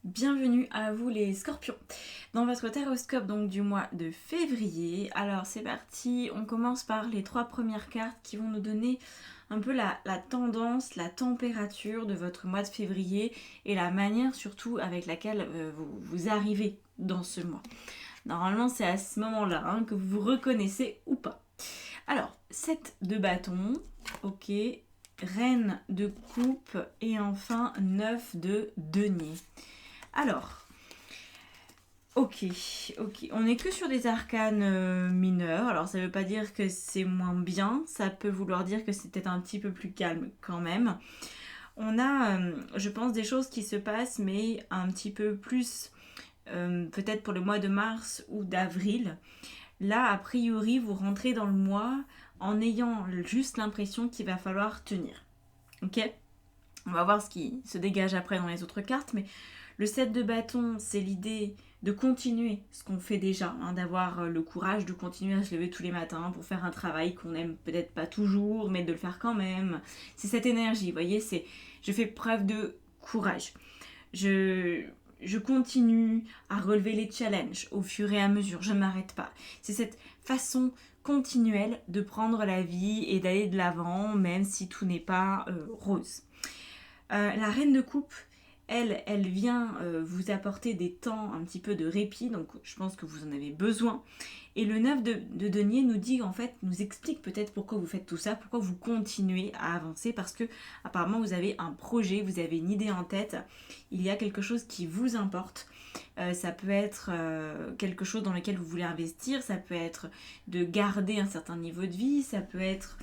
Bienvenue à vous les scorpions dans votre taroscope donc du mois de février. Alors c'est parti, on commence par les 3 premières cartes qui vont nous donner un peu la tendance, la température de votre mois de février et la manière surtout avec laquelle vous arrivez dans ce mois. Normalement c'est à ce moment-là que vous vous reconnaissez ou pas. Alors 7 de bâton, ok, reine de coupe et enfin 9 de denier. Alors, ok, on n'est que sur des arcanes mineurs, alors ça veut pas dire que c'est moins bien, ça peut vouloir dire que c'est peut-être un petit peu plus calme quand même. On a, je pense, des choses qui se passent, mais un petit peu plus, peut-être pour le mois de mars ou d'avril. Là, a priori, vous rentrez dans le mois en ayant juste l'impression qu'il va falloir tenir. Ok ? On va voir ce qui se dégage après dans les autres cartes, mais le 7 de bâton, c'est l'idée de continuer ce qu'on fait déjà, d'avoir le courage de continuer à se lever tous les matins pour faire un travail qu'on n'aime peut-être pas toujours, mais de le faire quand même. C'est cette énergie, vous voyez, c'est je fais preuve de courage. Je continue à relever les challenges au fur et à mesure, je ne m'arrête pas. C'est cette façon continuelle de prendre la vie et d'aller de l'avant, même si tout n'est pas rose. La reine de coupe, elle vient vous apporter des temps un petit peu de répit, donc je pense que vous en avez besoin. Et le 9 de denier nous dit, en fait, nous explique peut-être pourquoi vous faites tout ça, pourquoi vous continuez à avancer, parce que apparemment vous avez un projet, vous avez une idée en tête, il y a quelque chose qui vous importe. Ça peut être quelque chose dans lequel vous voulez investir, ça peut être de garder un certain niveau de vie, ça peut être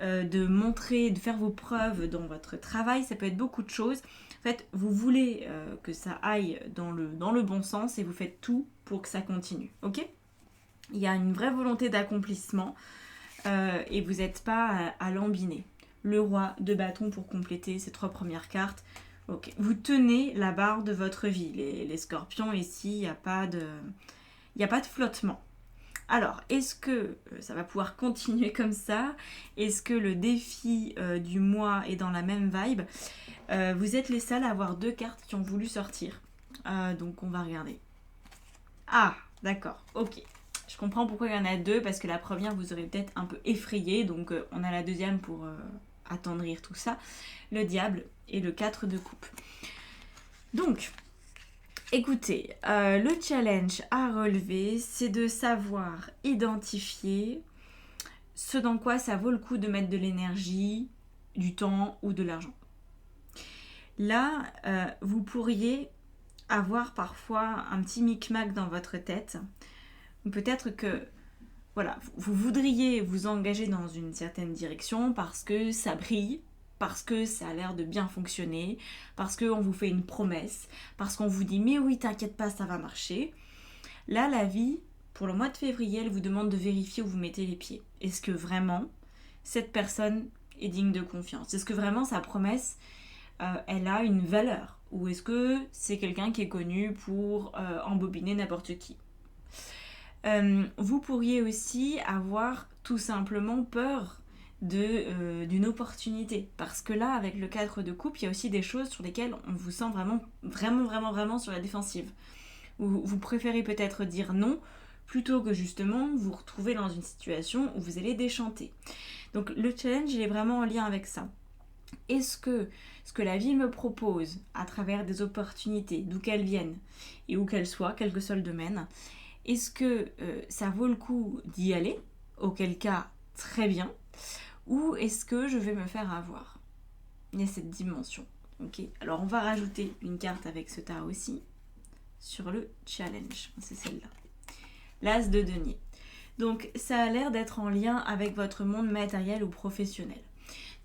de montrer, de faire vos preuves dans votre travail, ça peut être beaucoup de choses. En fait, vous voulez que ça aille dans le bon sens et vous faites tout pour que ça continue, ok ? Il y a une vraie volonté d'accomplissement et vous n'êtes pas à lambiner. Le roi de bâton pour compléter ces 3 premières cartes. Ok, vous tenez la barre de votre vie, les scorpions. Ici, il n'y a pas de flottement. Alors, est-ce que ça va pouvoir continuer comme ça ? Est-ce que le défi du mois est dans la même vibe ? Vous êtes les seuls à avoir 2 cartes qui ont voulu sortir. Donc, on va regarder. Ah, d'accord, ok. Je comprends pourquoi il y en a 2, parce que la première vous aurez peut-être un peu effrayé. Donc, on a la deuxième pour attendrir tout ça. Le diable et le 4 de coupe. Donc, écoutez, le challenge à relever, c'est de savoir identifier ce dans quoi ça vaut le coup de mettre de l'énergie, du temps ou de l'argent. Là, vous pourriez avoir parfois un petit micmac dans votre tête. Peut-être que voilà, vous voudriez vous engager dans une certaine direction parce que ça brille, parce que ça a l'air de bien fonctionner, parce qu'on vous fait une promesse, parce qu'on vous dit « mais oui, t'inquiète pas, ça va marcher ». Là, la vie, pour le mois de février, elle vous demande de vérifier où vous mettez les pieds. Est-ce que vraiment, cette personne est digne de confiance ? Est-ce que vraiment, sa promesse, elle a une valeur ? Ou est-ce que c'est quelqu'un qui est connu pour embobiner n'importe qui ? Vous pourriez aussi avoir tout simplement peur d'une opportunité, parce que là avec le 4 de coupe il y a aussi des choses sur lesquelles on vous sent vraiment sur la défensive. Vous préférez peut-être dire non plutôt que justement vous retrouver dans une situation où vous allez déchanter. Donc le challenge il est vraiment en lien avec ça. Est-ce que ce que la vie me propose à travers des opportunités, d'où qu'elles viennent et où qu'elles soient, quel que soit le domaine, est-ce que ça vaut le coup d'y aller ? Auquel cas, très bien. Ou est-ce que je vais me faire avoir ? Il y a cette dimension. Ok. Alors on va rajouter une carte avec ce tarot aussi sur le challenge. C'est celle-là. L'As de denier. Donc ça a l'air d'être en lien avec votre monde matériel ou professionnel.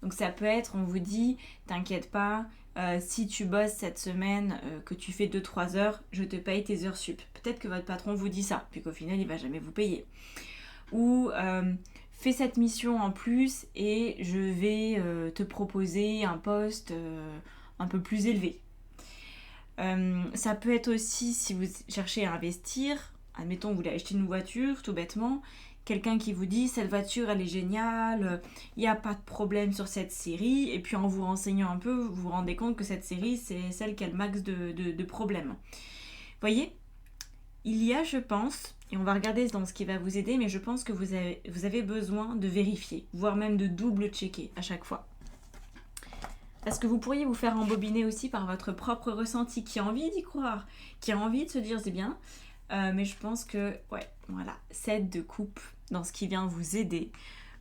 Donc ça peut être, on vous dit, t'inquiète pas, si tu bosses cette semaine, que tu fais 2-3 heures, je te paye tes heures sup. Peut-être que votre patron vous dit ça, puis qu'au final, il va jamais vous payer. Ou fais cette mission en plus et je vais te proposer un poste un peu plus élevé. Ça peut être aussi, si vous cherchez à investir, admettons, vous voulez acheter une voiture, tout bêtement, quelqu'un qui vous dit cette voiture elle est géniale, il n'y a pas de problème sur cette série, et puis en vous renseignant un peu, vous vous rendez compte que cette série c'est celle qui a le max de problèmes. Vous voyez, il y a, je pense, et on va regarder dans ce qui va vous aider, mais je pense que vous avez besoin de vérifier, voire même de double-checker à chaque fois. Parce que vous pourriez vous faire embobiner aussi par votre propre ressenti, qui a envie d'y croire, qui a envie de se dire c'est bien. Mais je pense que, ouais, voilà, 7 de coupe dans ce qui vient vous aider,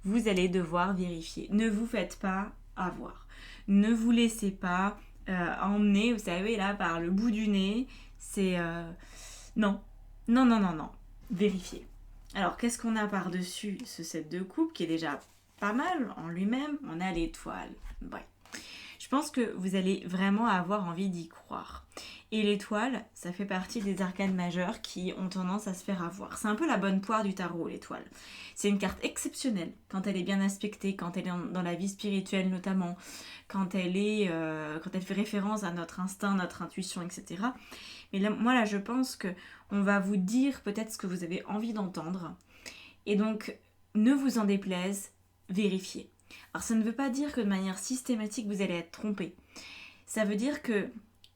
vous allez devoir vérifier. Ne vous faites pas avoir. Ne vous laissez pas emmener, vous savez, là, par le bout du nez. C'est... Non. Non, non, non, non. Vérifiez. Alors, qu'est-ce qu'on a par-dessus ce 7 de coupe, qui est déjà pas mal en lui-même? On a l'étoile. Ouais. Je pense que vous allez vraiment avoir envie d'y croire. Et l'étoile, ça fait partie des arcanes majeures qui ont tendance à se faire avoir. C'est un peu la bonne poire du tarot, l'étoile. C'est une carte exceptionnelle quand elle est bien aspectée, quand elle est dans la vie spirituelle notamment, quand elle fait référence à notre instinct, notre intuition, etc. Mais là, moi là, je pense que on va vous dire peut-être ce que vous avez envie d'entendre. Et donc, ne vous en déplaise, vérifiez. Alors ça ne veut pas dire que de manière systématique vous allez être trompé. Ça veut dire que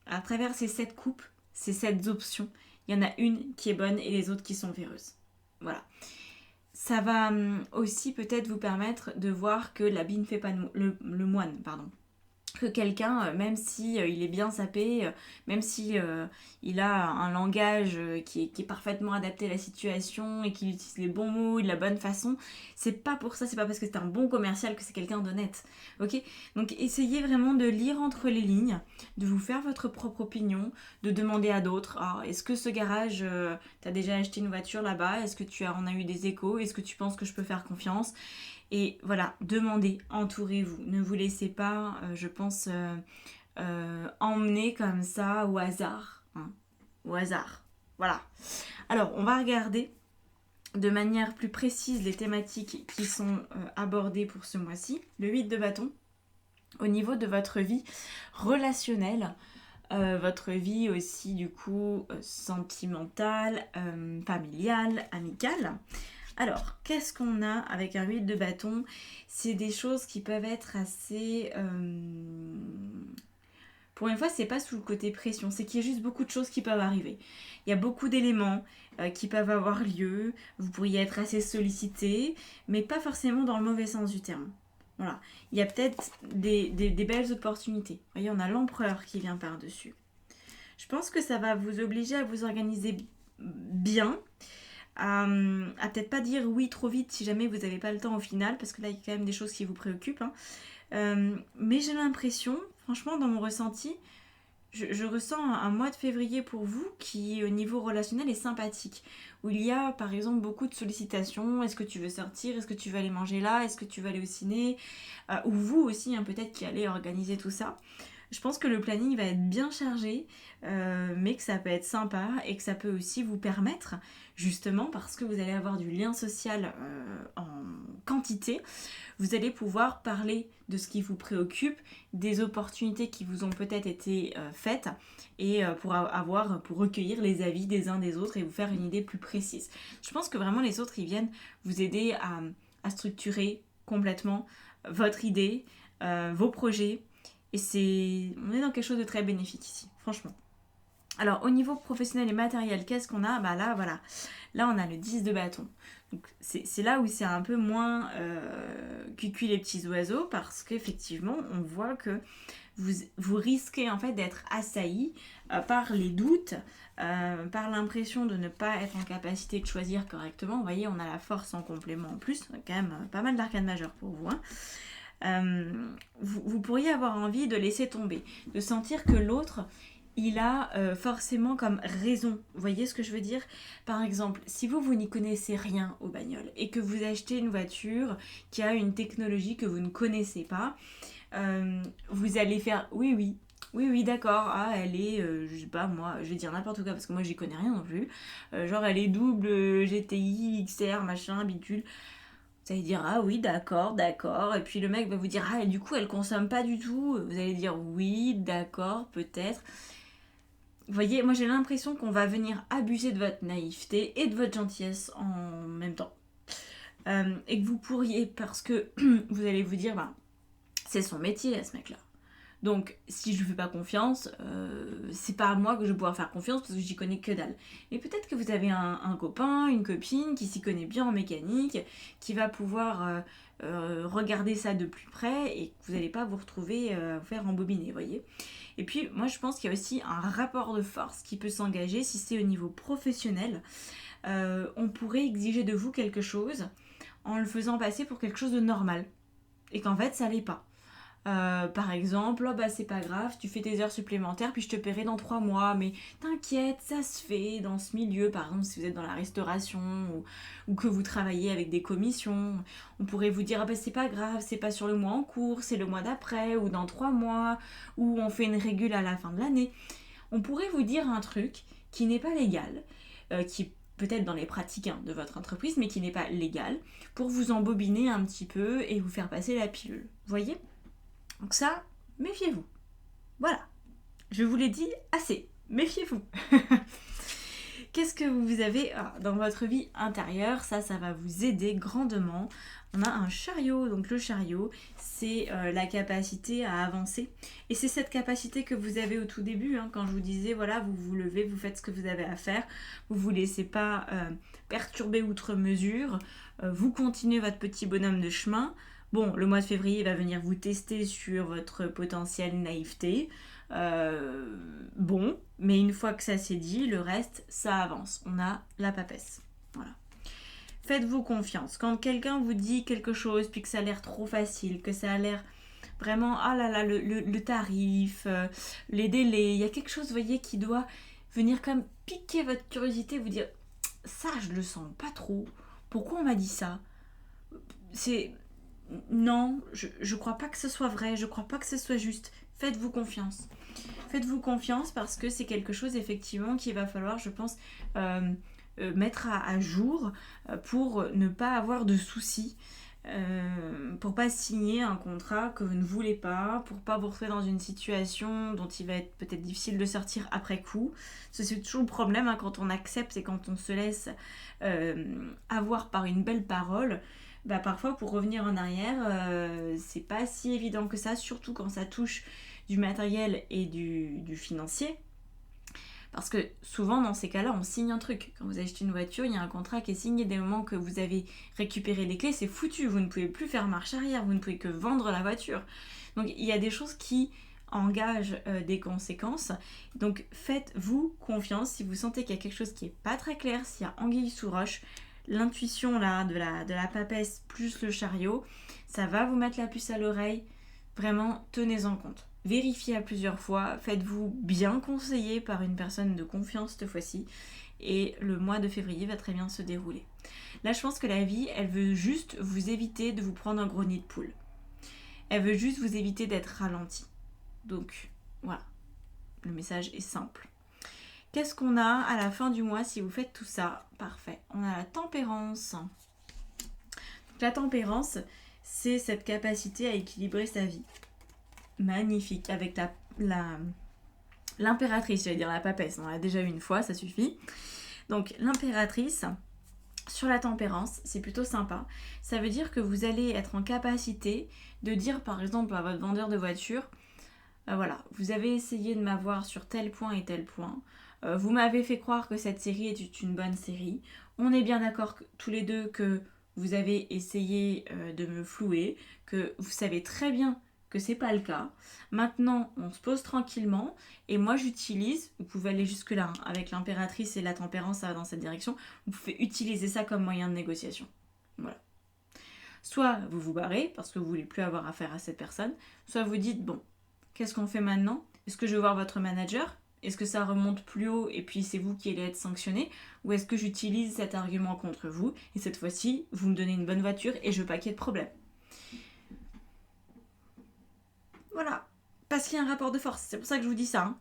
à travers ces 7 coupes, ces 7 options, il y en a une qui est bonne et les autres qui sont véreuses. Voilà. Ça va aussi peut-être vous permettre de voir que l'habit ne fait pas le moine, pardon. Que quelqu'un, même si il est bien sapé, même si il a un langage qui est parfaitement adapté à la situation et qu'il utilise les bons mots de la bonne façon, c'est pas pour ça, c'est pas parce que c'est un bon commercial que c'est quelqu'un d'honnête. Ok? Donc essayez vraiment de lire entre les lignes, de vous faire votre propre opinion, de demander à d'autres, est-ce que ce garage, t'as déjà acheté une voiture là-bas? Est-ce que tu en as eu des échos? Est-ce que tu penses que je peux faire confiance? Et voilà, demandez, entourez-vous. Ne vous laissez pas, je pense, emmener comme ça au hasard. Hein, au hasard. Voilà. Alors, on va regarder de manière plus précise les thématiques qui sont abordées pour ce mois-ci. Le 8 de bâton, au niveau de votre vie relationnelle, votre vie aussi du coup sentimentale, familiale, amicale. Alors, qu'est-ce qu'on a avec un 8 de bâton? C'est des choses qui peuvent être assez... Pour une fois, c'est pas sous le côté pression, c'est qu'il y a juste beaucoup de choses qui peuvent arriver. Il y a beaucoup d'éléments qui peuvent avoir lieu, vous pourriez être assez sollicité, mais pas forcément dans le mauvais sens du terme. Voilà, il y a peut-être des belles opportunités. Vous voyez, on a l'empereur qui vient par-dessus. Je pense que ça va vous obliger à vous organiser bien, à peut-être pas dire oui trop vite si jamais vous n'avez pas le temps au final, parce que là il y a quand même des choses qui vous préoccupent. Mais j'ai l'impression, franchement dans mon ressenti, je ressens un mois de février pour vous qui au niveau relationnel est sympathique. Où il y a par exemple beaucoup de sollicitations, est-ce que tu veux sortir, est-ce que tu veux aller manger là, est-ce que tu veux aller au ciné, ou vous aussi peut-être qui allez organiser tout ça. Je pense que le planning va être bien chargé, mais que ça peut être sympa et que ça peut aussi vous permettre, justement parce que vous allez avoir du lien social en quantité, vous allez pouvoir parler de ce qui vous préoccupe, des opportunités qui vous ont peut-être été faites et pour recueillir les avis des uns des autres et vous faire une idée plus précise. Je pense que vraiment les autres ils viennent vous aider à structurer complètement votre idée, vos projets. Et on est dans quelque chose de très bénéfique ici, franchement. Alors, au niveau professionnel et matériel, qu'est-ce qu'on a? Bah là, voilà. Là, on a le 10 de bâton. Donc, c'est là où c'est un peu moins cucu les petits oiseaux, parce qu'effectivement, on voit que vous risquez en fait d'être assailli par les doutes, par l'impression de ne pas être en capacité de choisir correctement. Vous voyez, on a la force en complément en plus. Quand même pas mal d'arcanes majeures pour vous, hein. Vous pourriez avoir envie de laisser tomber, de sentir que l'autre il a forcément comme raison. Vous voyez ce que je veux dire? Par exemple, si vous n'y connaissez rien aux bagnoles et que vous achetez une voiture qui a une technologie que vous ne connaissez pas, vous allez faire oui, d'accord, elle est, je sais pas moi, je vais dire n'importe quoi parce que moi j'y connais rien non plus, genre elle est double GTI, XR, machin, bidule. Vous allez dire oui d'accord, et puis le mec va vous dire et du coup elle consomme pas du tout, vous allez dire oui d'accord peut-être. Vous voyez, moi j'ai l'impression qu'on va venir abuser de votre naïveté et de votre gentillesse en même temps. et que vous pourriez, parce que vous allez vous dire, c'est son métier à ce mec-là. Donc, si je ne lui fais pas confiance, c'est pas à moi que je vais pouvoir faire confiance parce que j'y connais que dalle. Mais peut-être que vous avez un copain, une copine qui s'y connaît bien en mécanique, qui va pouvoir regarder ça de plus près et que vous n'allez pas vous retrouver vous faire embobiner, voyez. Et puis, moi, je pense qu'il y a aussi un rapport de force qui peut s'engager si c'est au niveau professionnel. On pourrait exiger de vous quelque chose en le faisant passer pour quelque chose de normal et qu'en fait, ça l'est pas. Par exemple, c'est pas grave, tu fais tes heures supplémentaires puis je te paierai dans 3 mois, mais t'inquiète, ça se fait dans ce milieu, par exemple si vous êtes dans la restauration ou que vous travaillez avec des commissions, on pourrait vous dire c'est pas grave, c'est pas sur le mois en cours, c'est le mois d'après ou dans 3 mois, ou on fait une régule à la fin de l'année. On pourrait vous dire un truc qui n'est pas légal, qui est peut-être dans les pratiques de votre entreprise, mais qui n'est pas légal, pour vous embobiner un petit peu et vous faire passer la pilule, vous voyez ? Donc ça, méfiez-vous. Voilà. Je vous l'ai dit assez. Méfiez-vous. Qu'est-ce que vous avez dans votre vie intérieure ? Ça va vous aider grandement. On a un chariot. Donc le chariot, c'est la capacité à avancer. Et c'est cette capacité que vous avez au tout début. Quand je vous disais, voilà, vous vous levez, vous faites ce que vous avez à faire. Vous ne vous laissez pas perturber outre mesure. Vous continuez votre petit bonhomme de chemin. Bon, le mois de février va venir vous tester sur votre potentielle naïveté. Mais une fois que ça s'est dit, le reste, ça avance. On a la papesse. Voilà. Faites-vous confiance. Quand quelqu'un vous dit quelque chose, puis que ça a l'air trop facile, que ça a l'air vraiment, le tarif, les délais, il y a quelque chose, vous voyez, qui doit venir comme piquer votre curiosité, vous dire, ça, je le sens pas trop. Pourquoi on m'a dit ça ? Non, je crois pas que ce soit vrai, je crois pas que ce soit juste. Faites-vous confiance. Faites-vous confiance parce que c'est quelque chose effectivement qu'il va falloir, je pense, mettre à jour pour ne pas avoir de soucis, pour pas signer un contrat que vous ne voulez pas, pour pas vous retrouver dans une situation dont il va être peut-être difficile de sortir après coup. C'est toujours le problème quand on accepte et quand on se laisse avoir par une belle parole. Parfois pour revenir en arrière, c'est pas si évident que ça, surtout quand ça touche du matériel et du financier. Parce que souvent dans ces cas-là, on signe un truc. Quand vous achetez une voiture, il y a un contrat qui est signé dès le moment que vous avez récupéré les clés, c'est foutu, vous ne pouvez plus faire marche arrière, vous ne pouvez que vendre la voiture. Donc il y a des choses qui engagent des conséquences. Donc faites-vous confiance si vous sentez qu'il y a quelque chose qui n'est pas très clair, s'il y a anguille sous roche. L'intuition là de la papesse plus le chariot, ça va vous mettre la puce à l'oreille. Vraiment, tenez-en compte. Vérifiez à plusieurs fois, faites-vous bien conseiller par une personne de confiance cette fois-ci et le mois de février va très bien se dérouler. Là, je pense que la vie, elle veut juste vous éviter de vous prendre un gros nid de poule. Elle veut juste vous éviter d'être ralenti. Donc, voilà. Le message est simple. Qu'est-ce qu'on a à la fin du mois si vous faites tout ça ? Parfait. On a la tempérance. Donc, la tempérance, c'est cette capacité à équilibrer sa vie. Magnifique. Avec l'impératrice, j'allais dire la papesse. On l'a déjà eu une fois, ça suffit. Donc, l'impératrice, sur la tempérance, c'est plutôt sympa. Ça veut dire que vous allez être en capacité de dire, par exemple, à votre vendeur de voiture, voilà, vous avez essayé de m'avoir sur tel point et tel point. Vous m'avez fait croire que cette série est une bonne série. On est bien d'accord tous les deux que vous avez essayé de me flouer, que vous savez très bien que c'est pas le cas. Maintenant, on se pose tranquillement et moi j'utilise, vous pouvez aller jusque là, avec l'impératrice et la tempérance, ça va dans cette direction, vous pouvez utiliser ça comme moyen de négociation. Voilà. Soit vous vous barrez parce que vous voulez plus avoir affaire à cette personne, soit vous dites bon, qu'est-ce qu'on fait maintenant ? Est-ce que je vais voir votre manager ? Est-ce que ça remonte plus haut et puis c'est vous qui allez être sanctionné ? Ou est-ce que j'utilise cet argument contre vous et cette fois-ci, vous me donnez une bonne voiture et je veux pas qu'il y ait de problème ? Voilà. Parce qu'il y a un rapport de force. C'est pour ça que je vous dis ça.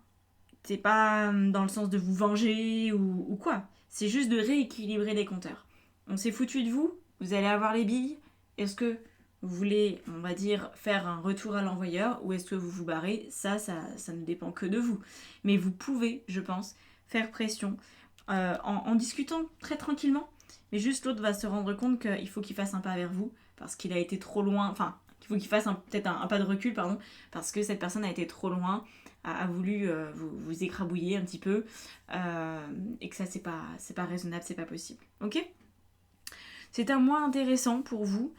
C'est pas dans le sens de vous venger ou quoi. C'est juste de rééquilibrer les compteurs. On s'est foutu de vous, vous allez avoir les billes. Est-ce que vous voulez, on va dire, faire un retour à l'envoyeur ou est-ce que vous vous barrez ? Ça ne dépend que de vous. Mais vous pouvez, je pense, faire pression en discutant très tranquillement. mais juste l'autre va se rendre compte qu'il faut qu'il fasse un pas vers vous, parce qu'il a été trop loin, enfin, il faut qu'il fasse peut-être un pas de recul, pardon, parce que cette personne a été trop loin, a voulu vous écrabouiller un petit peu, et que ça c'est pas raisonnable, c'est pas possible. Ok ? C'est un mois intéressant pour vous,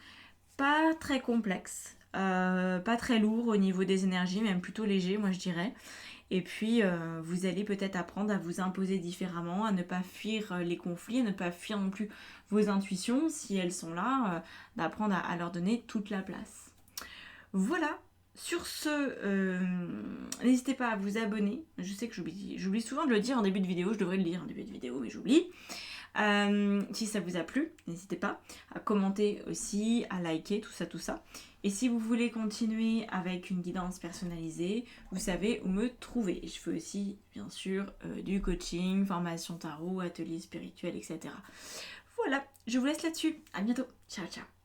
pas très complexe, pas très lourd au niveau des énergies, même plutôt léger moi je dirais. Et puis vous allez peut-être apprendre à vous imposer différemment, à ne pas fuir les conflits, à ne pas fuir non plus vos intuitions si elles sont là, d'apprendre à leur donner toute la place. Voilà. Sur ce, n'hésitez pas à vous abonner. Je sais que j'oublie souvent de le dire en début de vidéo, je devrais le dire en début de vidéo, mais j'oublie. Si ça vous a plu, n'hésitez pas à commenter aussi, à liker, tout ça. Et si vous voulez continuer avec une guidance personnalisée, vous savez où me trouver. Je fais aussi, bien sûr, du coaching, formation tarot, atelier spirituel, etc. Voilà, je vous laisse là-dessus. À bientôt. Ciao, ciao.